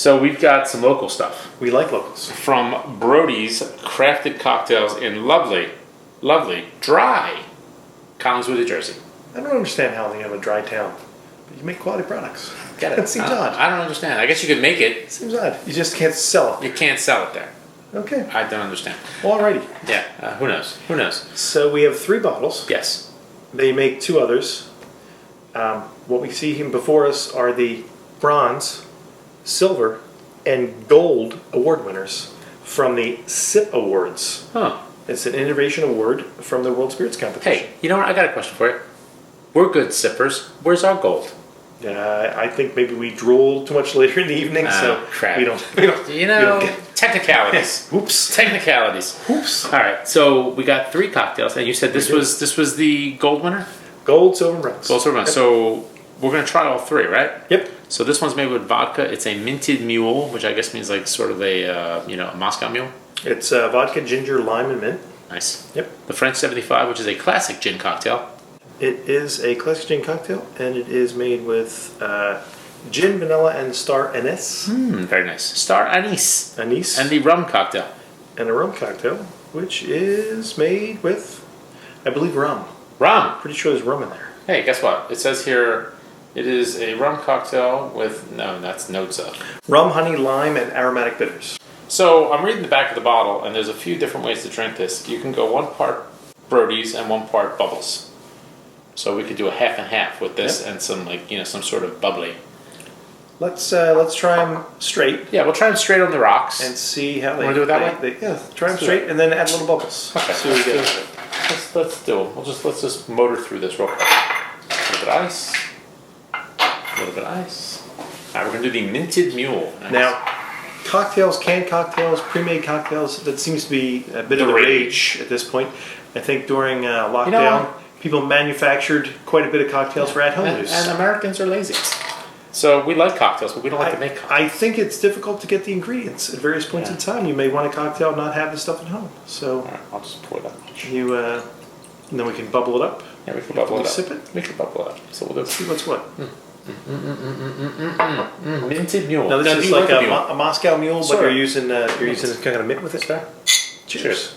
So we've got some local stuff. We like locals. From Brody's Crafted Cocktails in lovely, dry Collingswood, New Jersey. I don't understand how they have a dry town. But you make quality products. Get it? That seems odd. I don't understand. I guess you could make it. It seems odd. You just can't sell it. You can't sell it there. Okay. I don't understand. Well, alrighty. Yeah. Who knows? Who knows? So we have 3 bottles. Yes. They make 2 others. What we see here before us are the bronze, silver, and gold award winners from the SIP Awards. Huh. It's an innovation award from the World Spirits Competition. Hey, you know what? I got a question for you. We're good sippers. Where's our gold? I think maybe we drooled too much later in the evening, so crap. we don't. You know, technicalities. Oops. Technicalities. Oops. All right. So we got 3 cocktails, and you said this was the gold winner. Gold, silver, and bronze. Gold, silver, bronze. Yep. So we're gonna try all 3, right? Yep. So this one's made with vodka. It's a minted mule, which I guess means like sort of a a Moscow mule. It's vodka, ginger, lime, and mint. Nice. Yep. The French 75, which is a classic gin cocktail. It is a classic gin cocktail, and it is made with gin, vanilla, and star anise. Very nice. Star anise. Anise. And the rum cocktail. And a rum cocktail, which is made with, I believe, rum. Rum. Pretty sure there's rum in there. Hey, guess what? It says here it is a rum cocktail with, no, that's notes of. Rum, honey, lime, and aromatic bitters. So I'm reading the back of the bottle, and there's a few different ways to drink this. You can go 1 part Brody's and 1 part bubbles. So we could do a half and half with this and some some sort of bubbly. Let's try them straight. Yeah, we'll try them straight on the rocks. And see how they... Want to do it that way? Yeah, try them straight and then add little bubbles. Okay, See what we get. let's do it. Let's just motor through this real quick. A little bit of ice. A little bit of ice. All right, we're going to do the minted mule. Nice. Now, cocktails, canned cocktails, pre-made cocktails, that seems to be a bit of the rage at this point. I think during lockdown, people manufactured quite a bit of cocktails for at-home use. And Americans are lazy. So we like cocktails, but we don't like to make cocktails. I think it's difficult to get the ingredients at various points in time. You may want a cocktail and not have the stuff at home. So all right, I'll just pour that much. And then we can bubble it up. Yeah, we can bubble it up. Sip it? We can bubble it up. So we'll do. See what's what. Minted mule. Now this is like a Moscow mule, but you're using kind of mint with it. Sure. Cheers.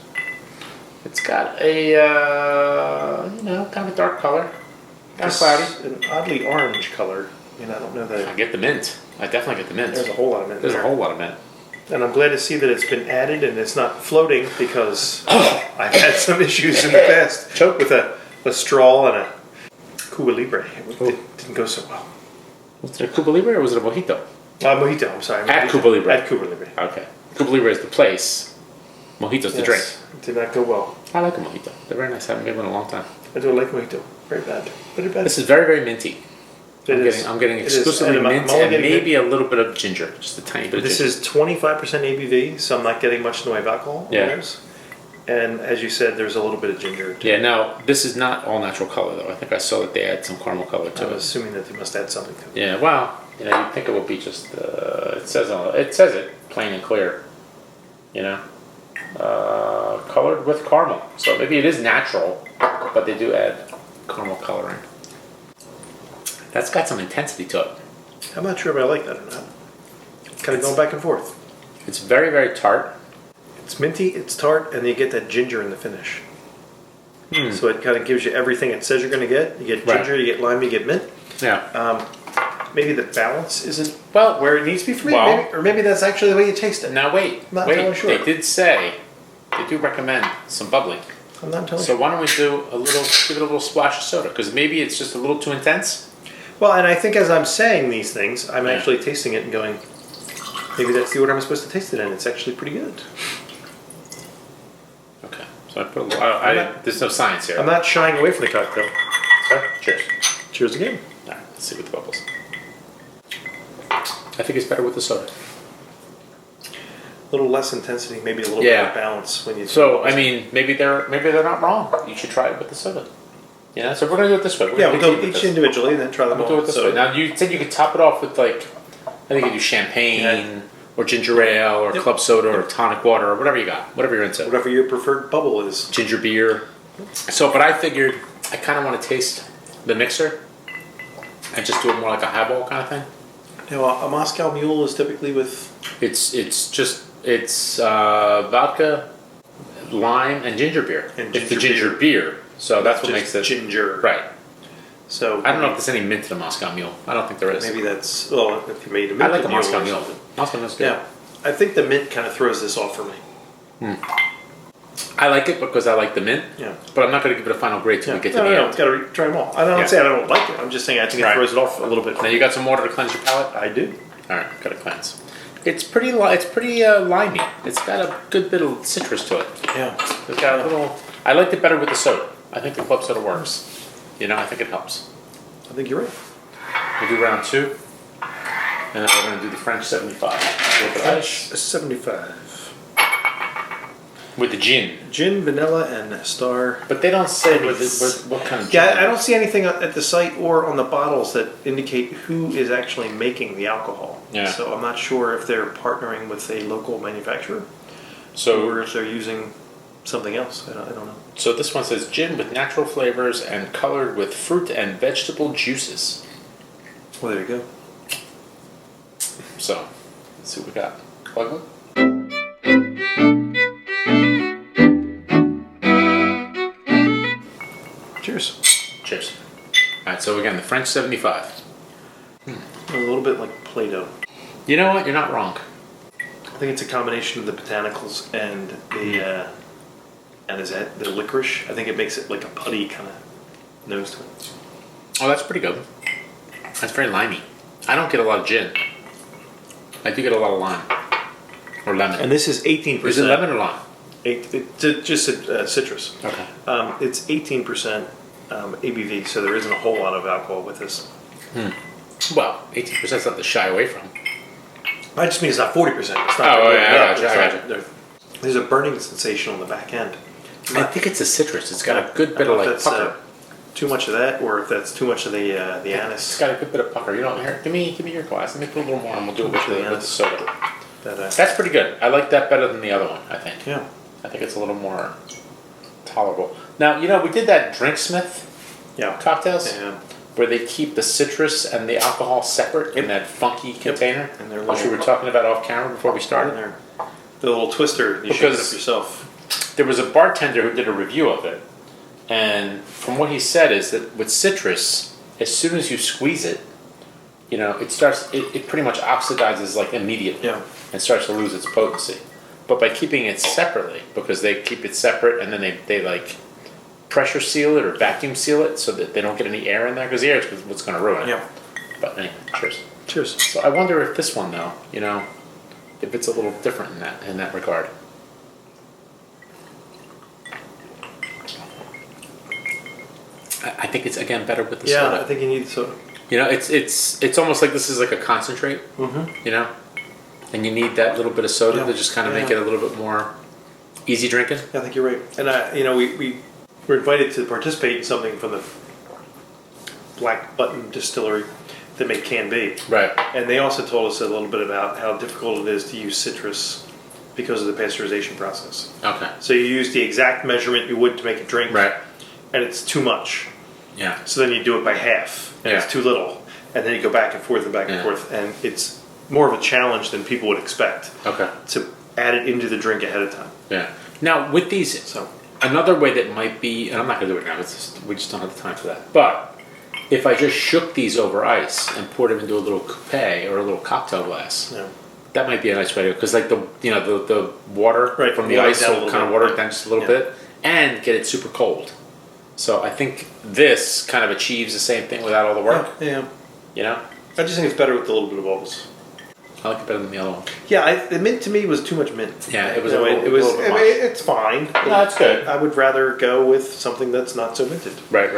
It's got a kind of a dark color, kind of cloudy, an oddly orange color. I don't know that. I get the mint. I definitely get the mint. There's a whole lot of mint. There's a whole lot of mint. And I'm glad to see that it's been added and it's not floating because I've had some issues in the past. Choke with a straw and a Cuba Libre. It didn't go so well. Was it a Cuba Libre or was it a Mojito? Mojito, I'm sorry. At Cuba Libre. At Cuba Libre. Okay. Cuba Libre is the place. Mojito's the drink. It did not go well. I like a Mojito. They're very nice. I haven't made one in a long time. I do like Mojito. Very bad. Very bad. This is very, very minty. I'm getting exclusively mint and maybe a little bit of ginger. Just a tiny bit of ginger. This is 25% ABV, so I'm not getting much in the way of alcohol. Yeah. And as you said, there's a little bit of ginger. Yeah, now, this is not all natural color, though. I think I saw that they add some caramel color to it. I'm assuming that they must add something to it. Yeah, well, you'd think it would be just, it says it plain and clear, colored with caramel. So maybe it is natural, but they do add caramel coloring. That's got some intensity to it. I'm not sure if I like that or not. It's kind of going back and forth. It's very, very tart. It's minty, it's tart, and you get that ginger in the finish. So it kind of gives you everything it says you're going to get. You get ginger, you get lime, you get mint. Yeah. Maybe the balance isn't where it needs to be for me. Well, maybe that's actually the way you taste it. Now wait. Not entirely sure. They did say, they do recommend some bubbling. I'm not entirely sure. So why don't we give it a little splash of soda? Because maybe it's just a little too intense. Well, and I think as I'm saying these things, I'm actually tasting it and going, maybe that's the order I'm supposed to taste it in. It's actually pretty good. Okay. So I put a little, there's no science here. I'm not shying away from the cocktail. Sorry? Cheers. Cheers again. All right, let's see with the bubbles. I think it's better with the soda. A little less intensity, maybe a little more balance when you. So I mean, maybe they're not wrong. You should try it with the soda. So we're gonna do it this way. We'll go each individually and then try them all. We'll do it this way. Now you said you could top it off with I think you do champagne or ginger ale or club soda or tonic water or whatever you got, whatever you're into. Whatever your preferred bubble is. Ginger beer. So, but I figured I kind of want to taste the mixer and just do it more like a highball kind of thing. Now, a Moscow Mule is typically with... It's vodka, lime, and ginger beer. It's the ginger beer. So that's what makes it... ginger. Right. So I don't know if there's any mint in a Moscow Mule. I don't think there is. Maybe that's... Well, if you made a mint... I like a Mule Moscow or Mule. something. Moscow Mule's good. Yeah. I think the mint kind of throws this off for me. I like it because I like the mint. Yeah. But I'm not going to give it a final grade till we get to the end. It's got to try them all. I don't say I don't like it. I'm just saying I think it throws it off a little bit. Now you got some water to cleanse your palate? I do. All right, got to cleanse. It's pretty limey. It's got a good bit of citrus to it. Yeah. It's got a little... I liked it better with the soda. I think the club soda works. You know, I think it helps. I think you're right. We'll do round 2. And then we're going to do the French 75. A little bit of ice. 75. With the gin. Gin, vanilla, and star. But they don't say what kind of gin. Yeah, I don't see anything at the site or on the bottles that indicate who is actually making the alcohol. Yeah. So I'm not sure if they're partnering with a local manufacturer or if they're using something else. I don't know. So this one says gin with natural flavors and colored with fruit and vegetable juices. Well, there you go. So, let's see what we got. Plug one. Cheers. Cheers. Alright, so again, the French 75. A little bit like Play-Doh. You know what? You're not wrong. I think it's a combination of the botanicals and the the licorice. I think it makes it like a putty kind of nose to it. Oh, that's pretty good. That's very limey. I don't get a lot of gin. I do get a lot of lime. Or lemon. And this is 18%. Is it lemon or lime? Just citrus. Okay. It's 18% ABV, so there isn't a whole lot of alcohol with this. Well, 18% is not to shy away from. I just mean it's not 40%. It's not I got you. There's a burning sensation on the back end. I think it's a citrus. It's got a good bit of like pucker. Too much of that, or if that's too much of the anise. It's got a good bit of pucker. You know, here, give me your glass. Let me put a little more, and we'll do it with the soda. That's pretty good. I like that better than the other one. I think. Yeah. I think it's a little more tolerable. Now, you know, we did that Drinksmith cocktails where they keep the citrus and the alcohol separate in that funky container, which we were talking about off camera before we started. The little twister, you shake it up yourself. There was a bartender who did a review of it, and from what he said is that with citrus, as soon as you squeeze it, you know, it pretty much oxidizes like immediately and starts to lose its potency. But by keeping it separately, because they keep it separate and then they like pressure seal it or vacuum seal it so that they don't get any air in there, because the air is what's going to ruin it. Yeah. But anyway, cheers. Cheers. So I wonder if this one though, you know, if it's a little different in that regard. I think it's again better with the soda. Yeah, I think you need soda. You know, it's almost like this is like a concentrate. You know, and you need that little bit of soda to just kind of make it a little bit more easy drinking. Yeah, I think you're right. And you know, we were invited to participate in something from the Black Button Distillery that make Can-B. Right. And they also told us a little bit about how difficult it is to use citrus because of the pasteurization process. Okay. So you use the exact measurement you would to make a drink. Right. And it's too much. Yeah. So then you do it by half, and it's too little. And then you go back and forth and back and forth. And it's more of a challenge than people would expect. Okay. To add it into the drink ahead of time. Yeah. Now, with these, another way that might be, and I'm not going to do it now, we just don't have the time for that. But if I just shook these over ice and poured them into a little coupe or a little cocktail glass, that might be a nice way to, because like the water from the ice will kind of water it down just a little bit and get it super cold. So I think this kind of achieves the same thing without all the work. Yeah. You know? I just think it's better with a little bit of bubbles. I like it better than the other one. Yeah, the mint to me was too much mint. Yeah, it was. It's fine. No, it's good. I would rather go with something that's not so minted. Right.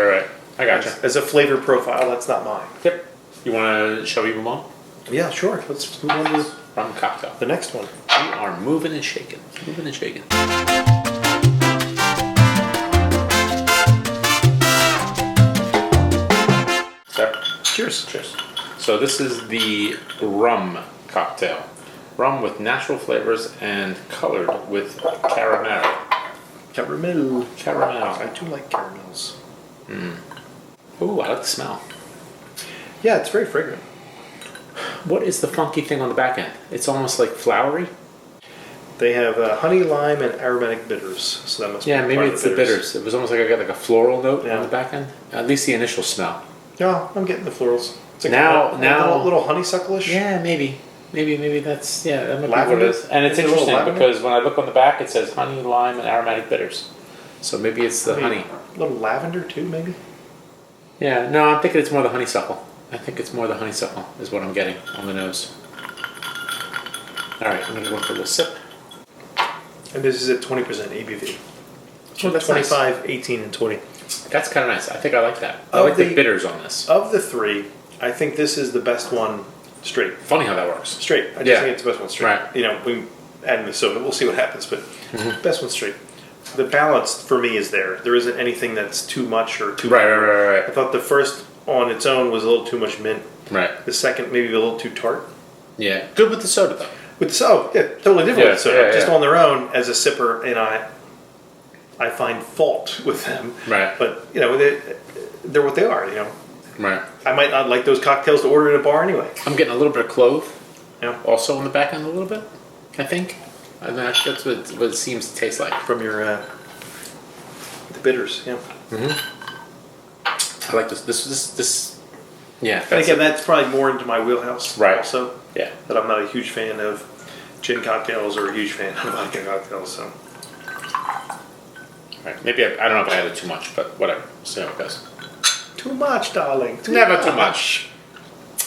I gotcha. As a flavor profile, that's not mine. Yep. You want to? Shall we move on? Yeah, sure. Let's move on to rum cocktail. The next one. We are moving and shaking. Moving and shaking. Cheers. Cheers. So this is the rum cocktail. Rum with natural flavors and colored with caramel. Caramel. Caramel. I do like caramels. Ooh, I like the smell. Yeah, it's very fragrant. What is the funky thing on the back end? It's almost like flowery. They have honey, lime, and aromatic bitters. So that must be Maybe part of it's the bitters. It was almost like I got like a floral note on the back end. At least the initial smell. No, I'm getting the florals. It's like now, a little honeysuckle-ish. Yeah, maybe that's that might Lavender? be what it is. And it's Is it a little interesting lavender? because when I look on the back, it says honey, lime, and aromatic bitters. So maybe it's the honey. A little lavender too, maybe. Yeah, no, I'm thinking it's more the honeysuckle. I think it's more the honeysuckle is what I'm getting on the nose. All right, I'm gonna go for a little sip. And this is at 20% ABV. Oh, that's 25, nice. 18, and 20. That's kind of nice. I think I like that. I Of like the the- bitters on this. Of the three, I think this is the best one straight. Funny how that works. Straight. I just Yeah. think it's the best one straight. Right. You know, we add in the soda. We'll see what happens, but best one straight. The balance for me is there. There isn't anything that's too much or too Right. I thought the first on its own was a little too much mint. Right. The second maybe a little too tart. Yeah. Good with the soda though. With totally different with soda. Yeah. Just on their own as a sipper, and I find fault with them. Right. But you know, they're what they are. You know, Right. I might not like those cocktails to order at a bar anyway. I'm getting a little bit of clove. Yeah. Also on the back end a little bit. I think. I mean, that's what it seems to taste like. From your the bitters. Yeah. I like this. This. Yeah. And again, that's probably more into my wheelhouse. Right. Also. Yeah. That I'm not a huge fan of gin cocktails or a huge fan of vodka cocktails. So. Right. Maybe I don't know if I added too much, but whatever. We'll see how it goes. Too much, darling. Never too much.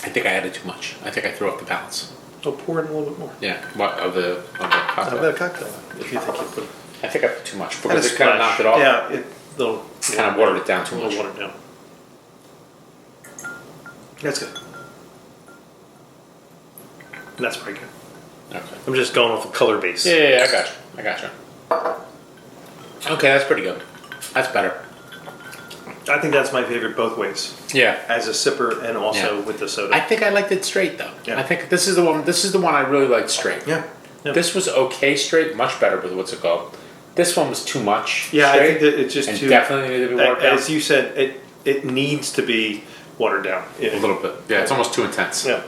I think I added too much. I think I threw off the balance. Oh, pour in a little bit more. Yeah. What of the cocktail? Of that cocktail, if you think you put. I think I put too much Kinda because it kind of splash. knocked it off. Yeah, little Kind of watered it down too a much. little watered down. That's good. That's pretty good. Okay. I'm just going off a color base. Yeah, I got you. Okay, that's pretty good. That's better. I think that's my favorite both ways. Yeah. As a sipper and also Yeah. with the soda. I think I liked it straight though. Yeah. I think this is the one. This is the one I really liked straight. Yeah. This was okay straight, much better with what's it called. This one was too much. Yeah, straight, I think that it's just and too. definitely needed to be watered down As you said, it needs to be watered down. a little bit. Yeah, it's almost too intense. Yeah.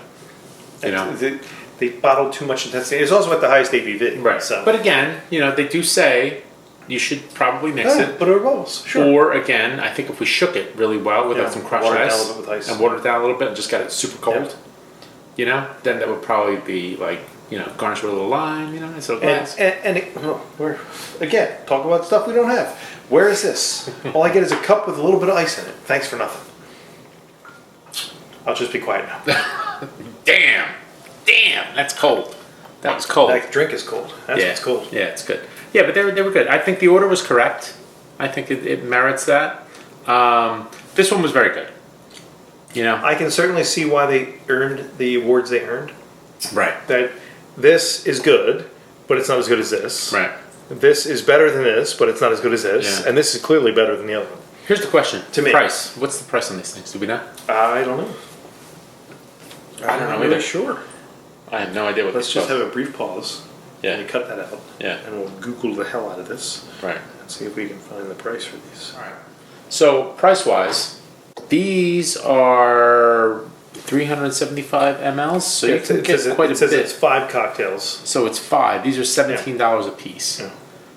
You know. They bottled too much intensity. It's also at the highest ABV. Right. So. But again, they do say you should probably mix it. But it bubbles. Sure. Or again, I think if we shook it really well with some crushed water it down ice, a little bit with ice. and watered it down a little bit and just got it super cold, then that would probably be like, garnished with a little lime, nice little glass. We're again talk about stuff we don't have. Where is this? All I get is a cup with a little bit of ice in it. Thanks for nothing. I'll just be quiet now. Damn, that's cold. That was cold. That drink is cold. That's what's cold. Yeah, it's good. Yeah, but they were good. I think the order was correct. I think it merits that. This one was very good. I can certainly see why they earned the awards they earned. Right. That this is good, but it's not as good as this. Right. This is better than this, but it's not as good as this. Yeah. And this is clearly better than the other one. Here's the question. To me. Price. What's the price on these things? Do we know? I don't know. I don't know I'm either. not sure. I have no idea what Let's this just costs. have a brief pause. Yeah. And cut that out. Yeah. And we'll Google the hell out of this. Right. And see if we can find the price for these. All right. So price-wise, these are 375 mLs. So you can get quite a it says bit. it's 5 cocktails. So it's 5. These are $17 a piece. Yeah.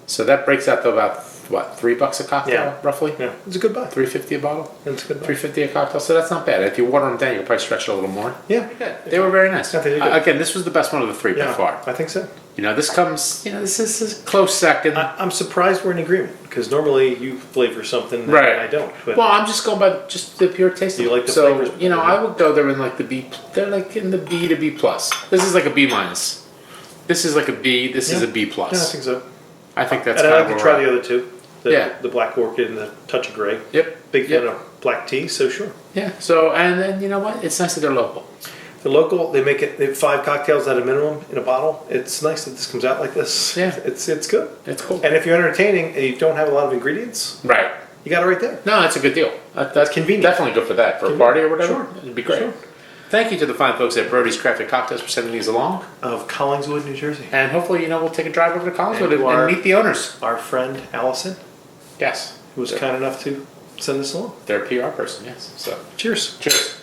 So that breaks out to about what, $3 a cocktail, Yeah. roughly? Yeah, it's a good buy. $3.50 a bottle. It's a good buy. $3.50 a cocktail. So that's not bad. If you water them down, you can probably stretch it a little more. Yeah. They were very nice. Yeah, they did good. Again, this was the best one of the three by far. I think so. This comes. This is a close second. I'm surprised we're in agreement because normally you flavor something that Right. I don't. But Well, I'm just going by just the pure taste. You of it. like the so, flavors? I would go there in like the B. They're like in the B to B plus. This is like a B minus. This is like a B. This is a B plus. yeah, I think so. I think that's. And kind I'd of like to where try we're the other two. The black orchid and the touch of gray. at. Yep. Big fan of black tea, so sure. Yeah. So and then you know what? It's nice that they're local. The local, they have 5 cocktails at a minimum in a bottle. It's nice that this comes out like this. Yeah. It's good. It's cool. And if you're entertaining and you don't have a lot of ingredients, Right. you got it right there. No, that's a good deal. That's convenient. Definitely good for that. For a party or whatever. Sure. It'd be great. Sure. Thank you to the fine folks at Brody's Crafted Cocktails for sending these along. Of Collingswood, New Jersey. And hopefully, we'll take a drive over to Collingswood And and meet the owners. Our friend Allison, Yes. who was kind enough to send this along. They're a PR person, yes. So, Cheers. cheers.